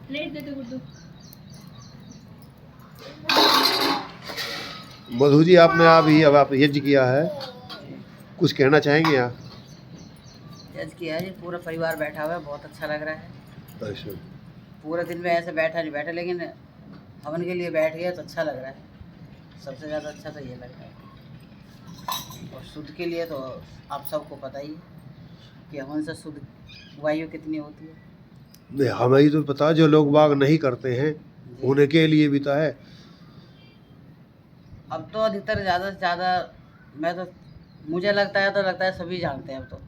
Plate दे दो गुड्डू। मधु जी, आपने अब आप यज्ञ किया है, कुछ कहना चाहेंगे आप? यज्ञ किया है जी, पूरा परिवार बैठा हुआ है, बहुत अच्छा लग रहा है। अच्छा। पूरे दिन में ऐसे नहीं बैठा, लेकिन हवन के लिए बैठ गया तो अच्छा लग रहा है। सबसे ज़्यादा अच्छा तो ये लग रहा है। और शुद्ध के लिए तो आप सबको पता ही है कि हवन से शुद्ध वायु कितनी होती है। नहीं, हमें ही तो पता, जो लोग बाग नहीं करते हैं उन्हें के लिए भी तो है। अब तो अधिकतर ज़्यादा से ज़्यादा मुझे लगता है सभी जानते हैं अब तो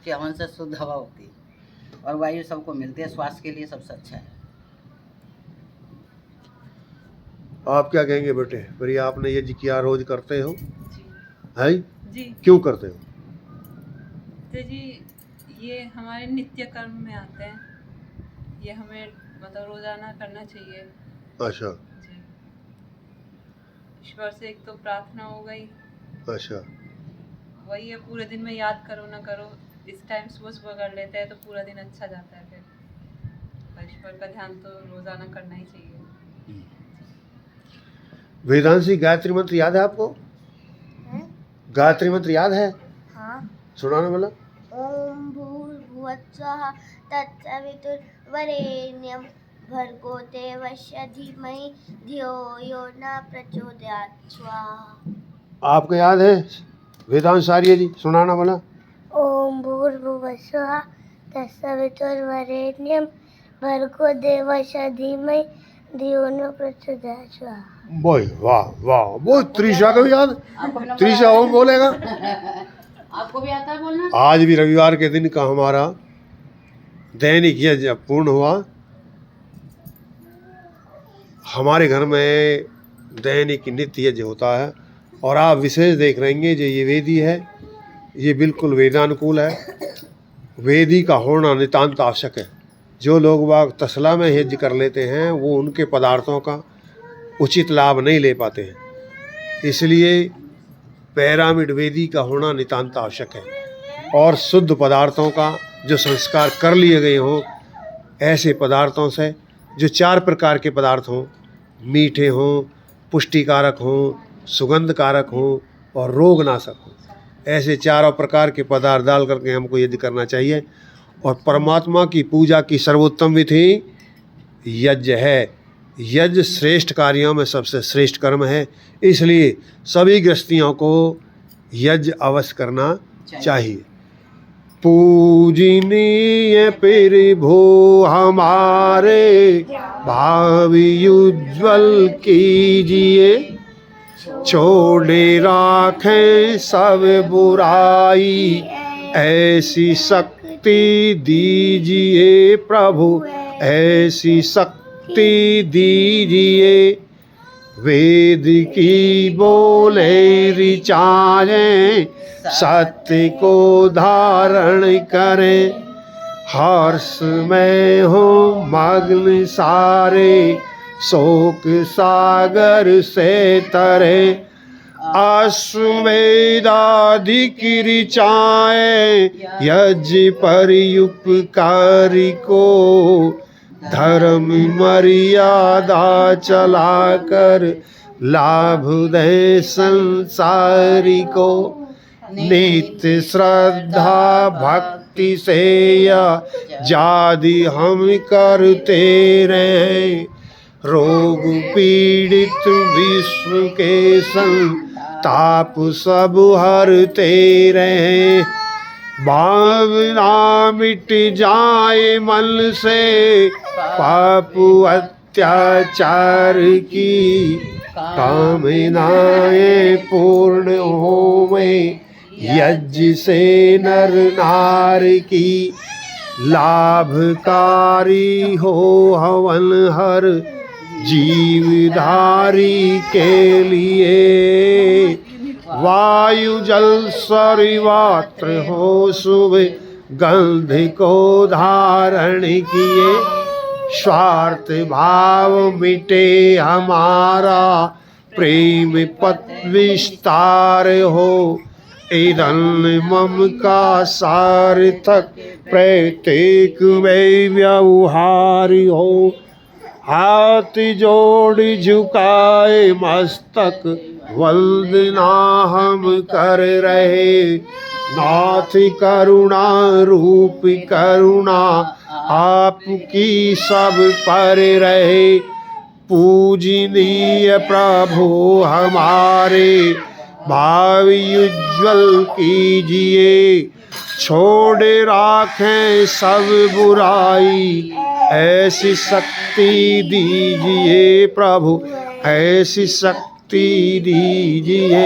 कि हवन से शुद्ध हवा होती है और वायु सबको मिलती है, स्वास्थ्य के लिए सबसे अच्छा है। आप क्या कहेंगे बेटे? पर आपने यज्ञ किया, रोज करते हो? है जी क्यों करते हो? तो जी ये हमारे नित्य कर्म में आते हैं, ये हमें मतलब रोजाना करना चाहिए। अच्छा जी, ईश्वर से एक तो प्रार्थना हो गई, अच्छा। वही है पूरे दिन में याद करो ना करो, इस टाइम सुबह सुबह कर लेते हैं तो पूरा दिन अच्छा जाता है। फिर ईश्वर का ध्यान तो रोजाना करना ही चाहिए। वेदांशी, गायत्री मंत्र याद है आपको? गायत्री मंत्र याद है? हाँ। सुनाने वाला। ओम भूर्भुवस्सुः तत्सवितुर्वरेण्यं भर्गो देवस्य धीमहि धियो यो न प्रचोदयात् स्वाहा। आपको याद है वेदांश आर्य जी? सुनाना वाला। ओम भूर्भुवस्सुः तत्सवितुर्वरेण्यं भर्गो देवस्य धीमहि धियो न प्रचोदयात् स्वाहा। बोल, वाह वाह, वो त्रिशा को भी याद। त्रिशा ओम बोलेगा। आपको भी आता है बोलना? आज भी रविवार के दिन का हमारा दैनिक यज्ञ पूर्ण हुआ। हमारे घर में दैनिक नित्य यज्ञ होता है और आप विशेष देख रहेंगे जो ये वेदी है, ये बिल्कुल वेदानुकूल है। वेदी का होना नितांत आवश्यक है। जो लोग बाग तसला में यज्ञ कर लेते हैं वो उनके पदार्थों का उचित लाभ नहीं ले पाते हैं, इसलिए पैरामिड वेदी का होना नितांत आवश्यक है। और शुद्ध पदार्थों का जो संस्कार कर लिए गए हों, ऐसे पदार्थों से जो 4 प्रकार के पदार्थ हों, मीठे हों, पुष्टिकारक हों, सुगंध कारक हों और रोगनाशक हों, ऐसे 4 प्रकार के पदार्थ डाल करके हमको यज्ञ करना चाहिए। और परमात्मा की पूजा की सर्वोत्तम विधि यज्ञ है। यज्ञ श्रेष्ठ कार्यों में सबसे श्रेष्ठ कर्म है, इसलिए सभी गृहस्थियों को यज्ञ अवश्य करना चाहिए। पूजनीय प्रभु हमारे भावी उज्ज्वल कीजिए, छोड़े राखें सब बुराई, ऐसी शक्ति दीजिए प्रभु, ऐसी शक्ति दीजिए। वेद की बोले ऋचाएं, सत्य को धारण करें, हर्ष में हो मग्न सारे, शोक सागर से तरे। अश्वमेधाधिक ऋचाएं, यज्ञ परियुपकारी को, धर्म मर्यादा चलाकर लाभ दे संसारी को। नित्य श्रद्धा भक्ति से जादि हम करते रहे, रोग पीड़ित विश्व के संताप सब हरते रहे। भावना मिट जाए मन से, पाप अत्याचार की कामनाएं पूर्ण होवें, यज्ञ से नर नार की लाभकारी हो हवन हर जीवधारी के लिए। वायु जल सर्वत्र हो शुभ गंध को धारण किए, स्वार्थ भाव मिटे हमारा, प्रेम पथ विस्तार हो। ईंधन मम का सार्थक प्रत्येक में व्यवहार हो। हाथ जोड़ झुकाए मस्तक वंदना हम कर रहे। नाथ करुणा रूप करुणा आपकी सब पर रहे। पूजनीय प्रभु हमारे भाव उज्ज्वल कीजिए। छोड़ राखें सब बुराई ऐसी शक्ति दीजिए प्रभु, ऐसी शक्ति दीजिए।